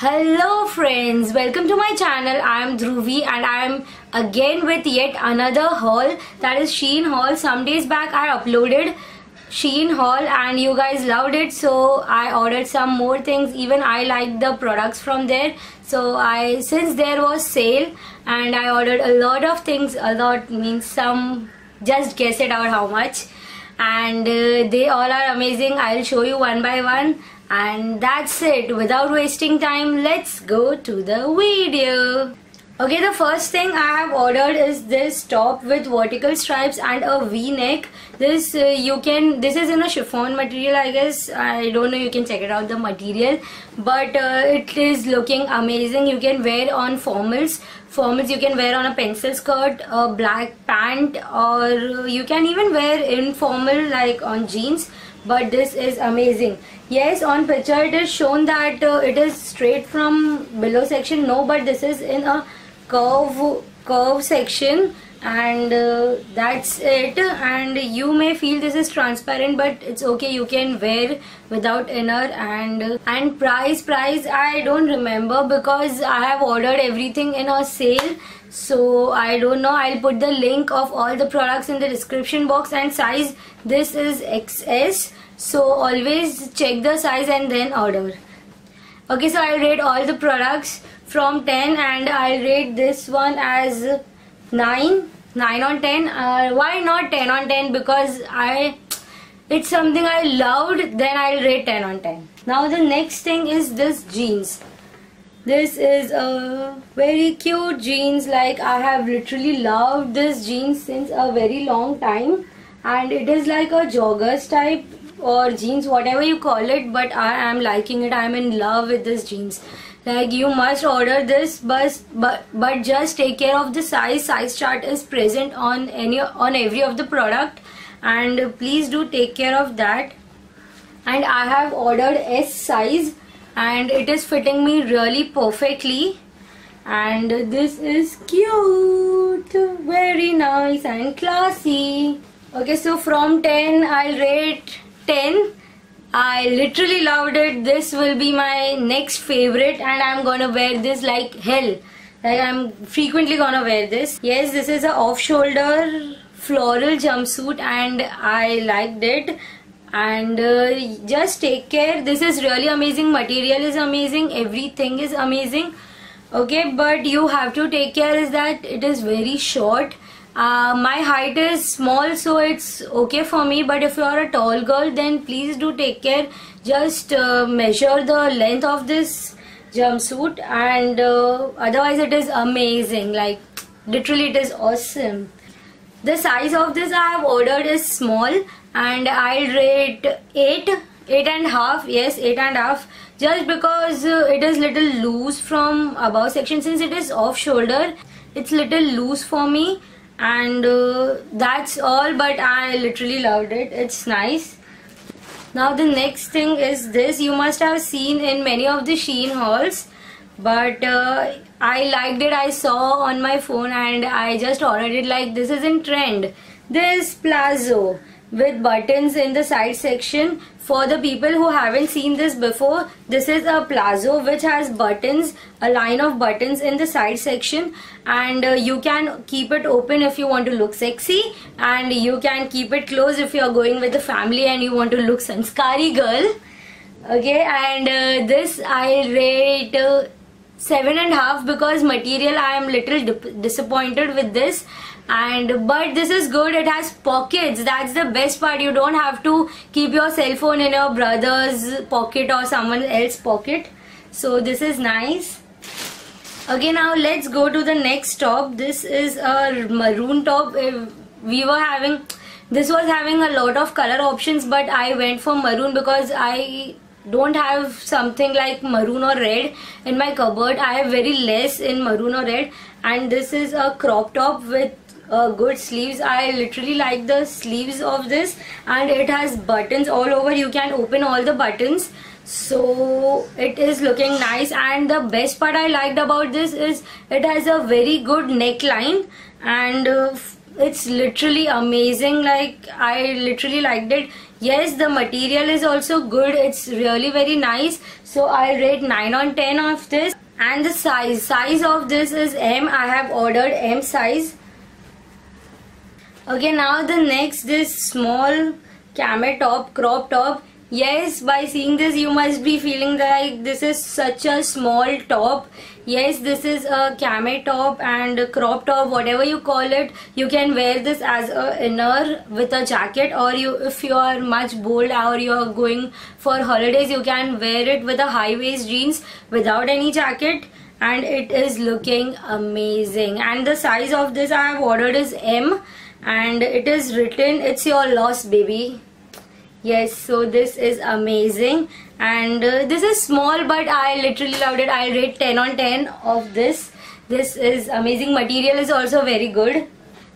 Hello friends, welcome to my channel. I am Dhruvi and I am again with yet another haul, that is Shein haul. Some days back I uploaded Shein haul and you guys loved it, so I ordered some more things. Even I liked the products from there, so since there was sale and I ordered a lot of things. A lot means some, just guess it out how much, and they all are amazing. I'll show you one by one. And that's it. Without wasting time, let's go to the video. Okay, the first thing I have ordered is this top with vertical stripes and a V-neck. This this is in a chiffon material, I guess. I don't know, you can check it out, the material. But it is looking amazing. You can wear on formals. Formals you can wear on a pencil skirt, a black pant, or you can even wear informal like on jeans. But this is amazing. Yes, on picture it is shown that it is straight from below section. No, but this is in a curve section, and that's it. And you may feel this is transparent, but it's okay, you can wear without inner. And price I don't remember because I have ordered everything in a sale, so I don't know. I'll put the link of all the products in the description box. And size, this is XS, so always check the size and then order. Okay, so I'll rate all the products from 10 and I'll rate this one as 9 on 10. Why not 10 on 10? Because it's something I loved, then I'll rate 10 on 10. Now the next thing is this jeans. This is a very cute jeans. Like, I have literally loved this jeans since a very long time, and it is like a joggers type or jeans, whatever you call it, but I am liking it. I am in love with this jeans. Like, you must order this, but just take care of the size. Size chart is present on every of the product, and please do take care of that. And I have ordered S size and it is fitting me really perfectly, and this is cute, very nice and classy. Okay, so from 10 I'll rate 10. I literally loved it. This will be my next favorite and I'm gonna wear this like hell. Like, I'm frequently gonna wear this. Yes, this is a off-shoulder floral jumpsuit and I liked it. And just take care. This is really amazing. Material is amazing. Everything is amazing. Okay, but you have to take care is that it is very short. My height is small, so it's okay for me, but if you are a tall girl, then please do take care. Just measure the length of this jumpsuit, and otherwise it is amazing. Like, literally it is awesome. The size of this I have ordered is small and I'll rate 8.5. Yes, 8.5, just because it is little loose from above section. Since it is off shoulder, it's little loose for me, and that's all. But I literally loved it. It's nice. Now the next thing is this. You must have seen in many of the Shein hauls, but I liked it. I saw on my phone and I just ordered it. Like, this is in trend. This palazzo with buttons in the side section. For the people who haven't seen this before, this is a palazzo which has buttons, a line of buttons in the side section, and you can keep it open if you want to look sexy, and you can keep it closed if you are going with the family and you want to look sanskari girl. Okay, and this I rate 7.5 because material I am little disappointed with this. But this is good. It has pockets. That's the best part. You don't have to keep your cell phone in your brother's pocket or someone else's pocket. So this is nice. Okay, now let's go to the next top. This is a maroon top. This was having a lot of color options, but I went for maroon because I don't have something like maroon or red in my cupboard. I have very less in maroon or red. And this is a crop top with good sleeves. I literally like the sleeves of this, and it has buttons all over. You can open all the buttons, so it is looking nice. And the best part I liked about this is it has a very good neckline, and it's literally amazing. Like, I literally liked it. Yes, the material is also good. It's really very nice. So I'll rate 9 on 10 of this. And the size of this is M. I have ordered M size. Okay, now the next, this small camel top, crop top. Yes, by seeing this you must be feeling like this is such a small top. Yes, this is a camel top and a crop top, whatever you call it. You can wear this as a inner with a jacket, or if you are much bold or you are going for holidays, you can wear it with a high waist jeans without any jacket, and it is looking amazing. And the size of this I have ordered is M, and it is written, it's your loss, baby. Yes, so this is amazing, and this is small but I literally loved it. I rate 10 on 10 of this. This is amazing. Material is also very good.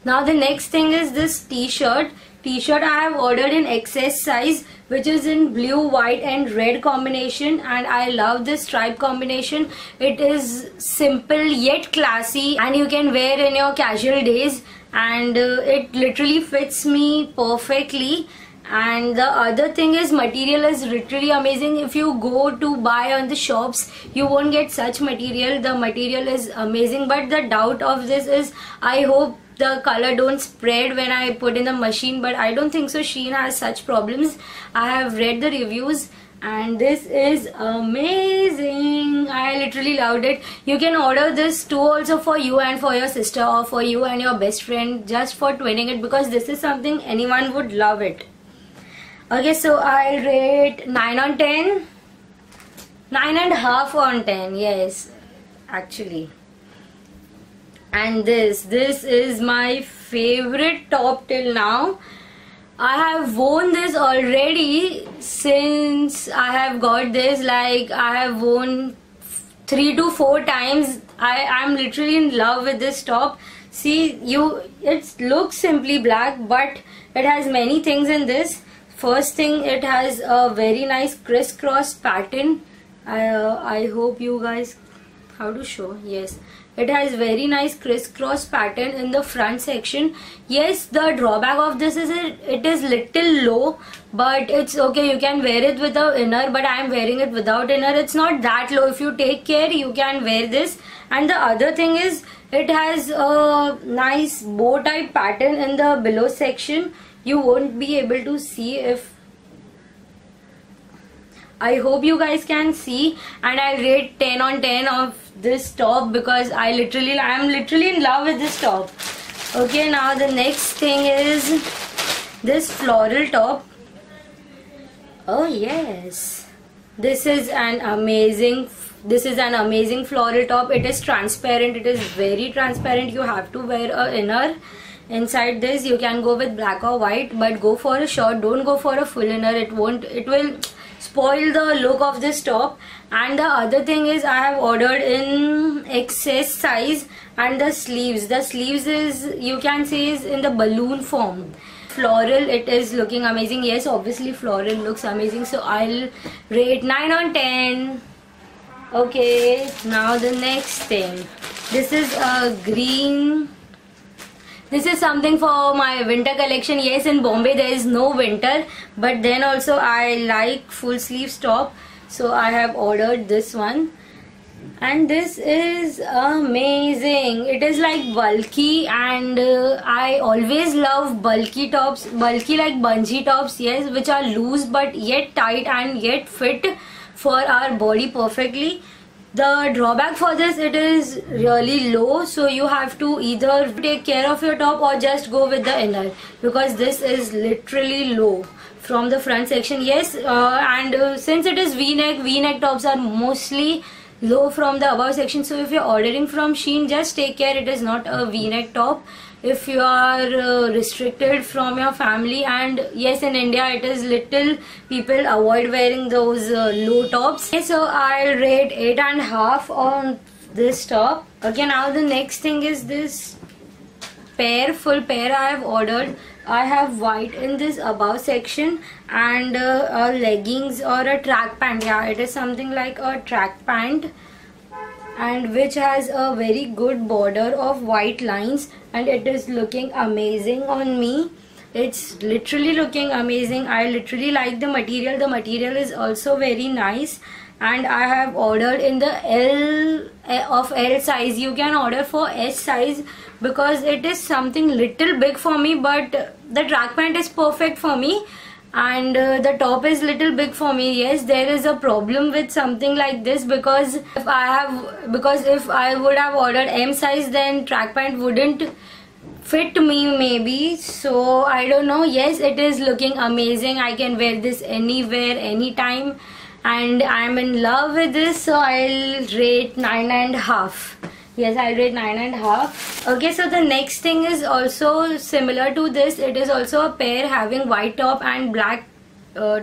Now the next thing is this t-shirt. T-shirt I have ordered in XS size, which is in blue, white and red combination, and I love this stripe combination. It is simple yet classy, and you can wear in your casual days, and it literally fits me perfectly. And the other thing is, material is literally amazing. If you go to buy on the shops, you won't get such material. The material is amazing, but the doubt of this is, I hope the color don't spread when I put in the machine, but I don't think so. Shein has such problems. I have read the reviews, and this is amazing. I literally loved it. You can order this too also for you and for your sister, or for you and your best friend, just for twinning it, because this is something anyone would love it. Okay, so I'll rate 9 on 10. 9.5 on 10, yes, actually. And this is my favorite top till now. I have worn this already since I have got this. Like, I have worn 3 to 4 times. I'm literally in love with this top. See, it looks simply black, but it has many things in this. First thing, it has a very nice crisscross pattern. I hope you guys, how to show, yes, it has very nice crisscross pattern in the front section. Yes, the drawback of this is it is little low, but it's okay, you can wear it with the inner, but I am wearing it without inner. It's not that low. If you take care, you can wear this. And the other thing is, it has a nice bow type pattern in the below section. You won't be able to see if, I hope you guys can see, and I rate 10 on 10 of this top because I am literally in love with this top. Okay, now the next thing is this floral top. Oh yes, this is an amazing floral top. It is transparent. It is very transparent. You have to wear a inner. Inside this you can go with black or white, but go for a short, don't go for a full inner. It will spoil the look of this top. And the other thing is, I have ordered in XS size, and the sleeves is, you can say, is in the balloon form. Floral, it is looking amazing. Yes, obviously floral looks amazing, so I'll rate 9 on 10. Okay, now the next thing, this is a green. This is something for my winter collection. Yes, in Bombay there is no winter, but then also I like full sleeves top, so I have ordered this one. And this is amazing. It is like bulky, and I always love bulky tops, bulky like bungee tops, yes, which are loose but yet tight and yet fit for our body perfectly. The drawback for this, it is really low, so you have to either take care of your top or just go with the inner, because this is literally low from the front section. Yes, and since it is v-neck tops are mostly low from the above section, so if you're ordering from Shein, just take care it is not a v-neck top. If you are restricted from your family, and yes, in India it is little, people avoid wearing those low tops. Okay, so I'll rate 8.5 on this top. Okay, now the next thing is this full pair I have ordered. I have white in this above section, and a leggings or a track pant. Yeah, it is something like a track pant, and which has a very good border of white lines, and it is looking amazing on me. It's literally looking amazing. I literally like the material. The material is also very nice, and I have ordered in the L size. You can order for S size because it is something little big for me, but the track pant is perfect for me, and the top is little big for me. Yes, there is a problem with something like this, because if I would have ordered M size, then track pant wouldn't fit me maybe. So I don't know. Yes, it is looking amazing. I can wear this anywhere, anytime, and I'm in love with this. So I'll rate 9.5. Yes, I'll rate 9.5. Okay, so the next thing is also similar to this. It is also a pair having white top and black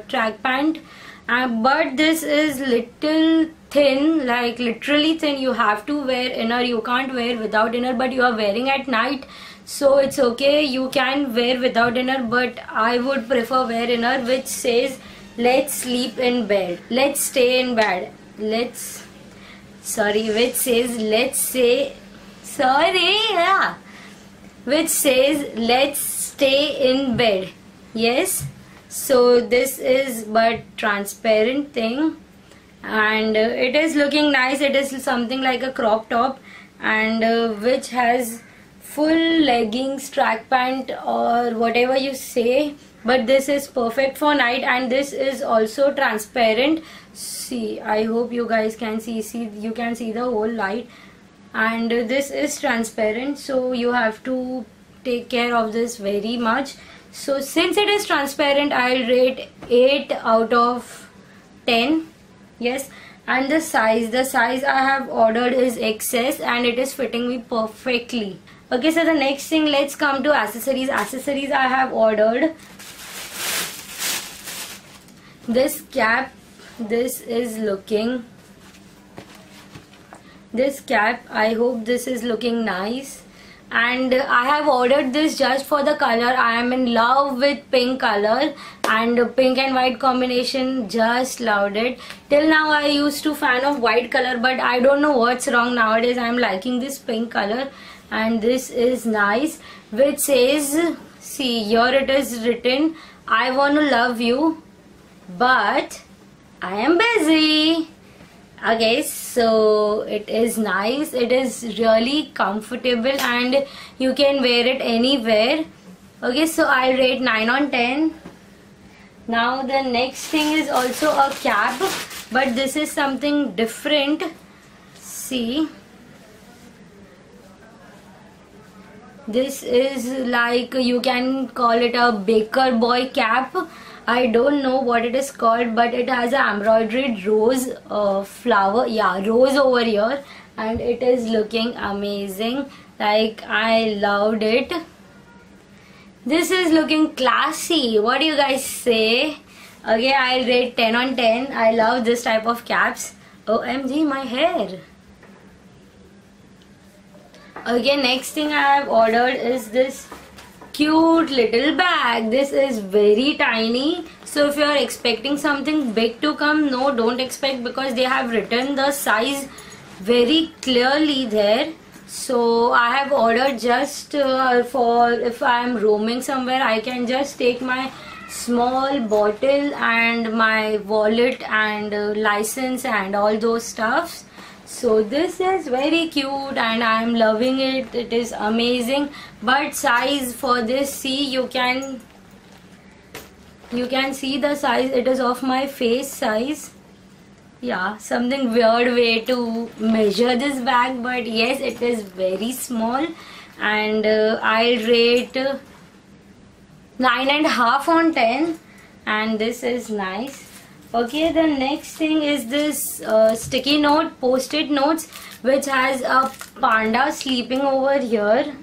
track pant, but this is little thin, like literally thin. You have to wear inner. You can't wear without inner, but you are wearing at night, so it's okay. You can wear without inner, but I would prefer wear inner, which says let's sleep in bed, let's stay in bed, which says let's stay in bed. Yes, so this is but transparent thing, and it is looking nice. It is something like a crop top, and which has full leggings, track pant, or whatever you say, but this is perfect for night, and this is also transparent. See, I hope you guys can see you can see the whole light, and this is transparent, so you have to take care of this very much. So since it is transparent, I'll rate 8 out of 10. Yes, and the size I have ordered is XS, and it is fitting me perfectly. Okay, so the next thing, let's come to accessories. Accessories I have ordered this cap. This cap, I hope this is looking nice, and I have ordered this just for the color. I am in love with pink color, and pink and white combination, just loved it. Till now I used to fan of white color, but I don't know what's wrong nowadays. I am liking this pink color, and this is nice, which says, see here it is written, I want to love you, but I am busy. Okay, so it is nice. It is really comfortable, and you can wear it anywhere. Okay, so I rate 9 on 10. Now the next thing is also a cap, but this is something different. See, this is like, you can call it a baker boy cap. I don't know what it is called, but it has an embroidered rose flower, yeah, rose over here, and it is looking amazing. Like, I loved it. This is looking classy. What do you guys say? Okay, I'll rate 10 on 10. I love this type of caps. OMG, my hair. Okay, next thing I have ordered is this cute little bag. This is very tiny, so if you are expecting something big to come, no, don't expect, because they have written the size very clearly there. So I have ordered just for if I am roaming somewhere, I can just take my small bottle and my wallet and license and all those stuffs. So this is very cute, and I am loving it. It is amazing. But size for this, see, you can see the size. It is of my face size. Yeah, something weird way to measure this bag, but yes, it is very small, and I'll rate 9.5 on 10, and this is nice. Okay, the next thing is this sticky note, post-it notes, which has a panda sleeping over here.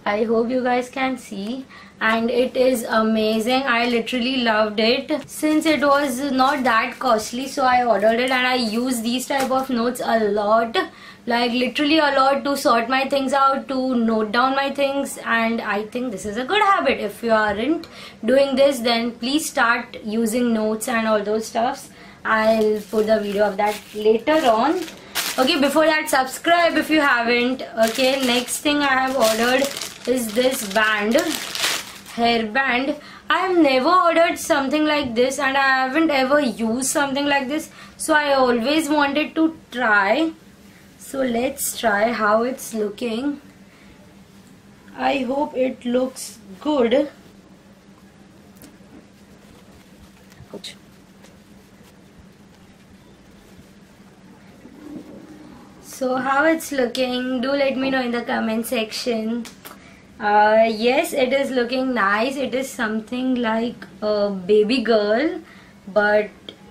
I hope you guys can see, and it is amazing. I literally loved it. Since it was not that costly, so I ordered it, and I use these type of notes a lot, like literally a lot, to sort my things out, to note down my things, and I think this is a good habit. If you aren't doing this, then please start using notes and all those stuffs. I'll put the video of that later on. Okay, before that, subscribe if you haven't. Okay, next thing I have ordered is this band. hairband. I have never ordered something like this and I haven't ever used something like this, so I always wanted to try. So let's try how it's looking. I hope it looks good. Ouch. So how it's looking, do let me know in the comment section. Yes, it is looking nice. It is something like a baby girl, but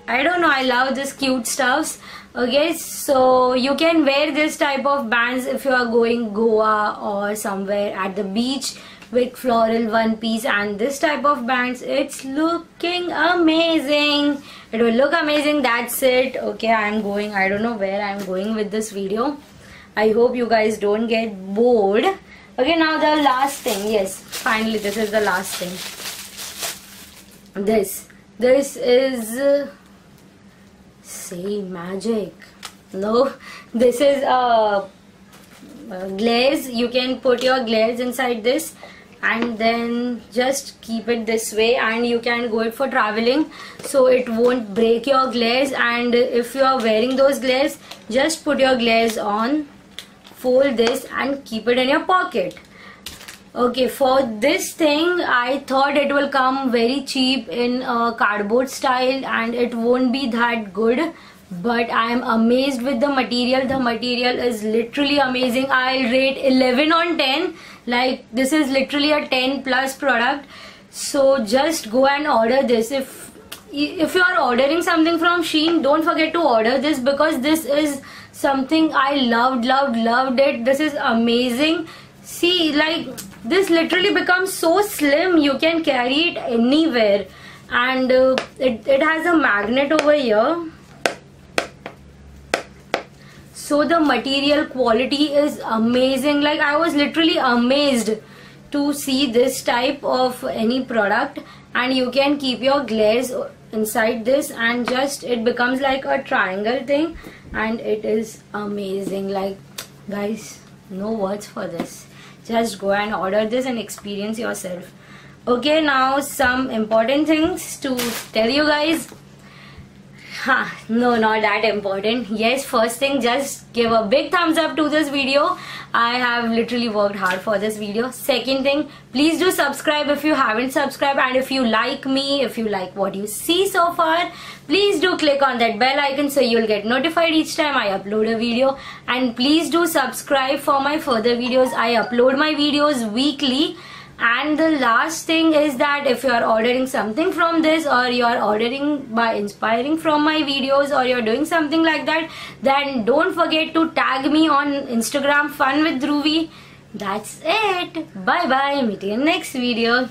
I don't know, I love this cute stuffs. Okay, so you can wear this type of bands if you are going Goa or somewhere at the beach with floral one piece and this type of bands. It's looking amazing. It will look amazing. That's it. Okay, I don't know where I'm going with this video. I hope you guys don't get bored. Okay, now the last thing. Yes, finally this is the last thing. This is say magic. No, this is a glaze. You can put your glaze inside this and then just keep it this way, and you can go it for traveling so it won't break your glaze. And if you are wearing those glaze, just put your glaze on, fold this and keep it in your pocket. Okay, for this thing I thought it will come very cheap in a cardboard style and it won't be that good, but I am amazed with the material. The material is literally amazing. I'll rate 11 on 10. Like, this is literally a 10 plus product. So just go and order this. If you are ordering something from Shein, don't forget to order this, because this is something I loved it. This is amazing. See, like, this literally becomes so slim, you can carry it anywhere. And it has a magnet over here. So the material quality is amazing. Like, I was literally amazed to see this type of any product, and you can keep your glaze inside this and just it becomes like a triangle thing, and it is amazing. Like, guys, no words for this. Just go and order this and experience yourself. Okay, now some important things to tell you guys. No, not that important. Yes, first thing, just give a big thumbs up to this video. I have literally worked hard for this video. Second thing, please do subscribe if you haven't subscribed, and if you like me, if you like what you see so far, please do click on that bell icon so you'll get notified each time I upload a video. And please do subscribe for my further videos. I upload my videos weekly. And the last thing is that if you are ordering something from this, or you are ordering by inspiring from my videos, or you're doing something like that, then don't forget to tag me on Instagram, Fun with Dhruvi. That's it. Bye bye. Meet you in next video.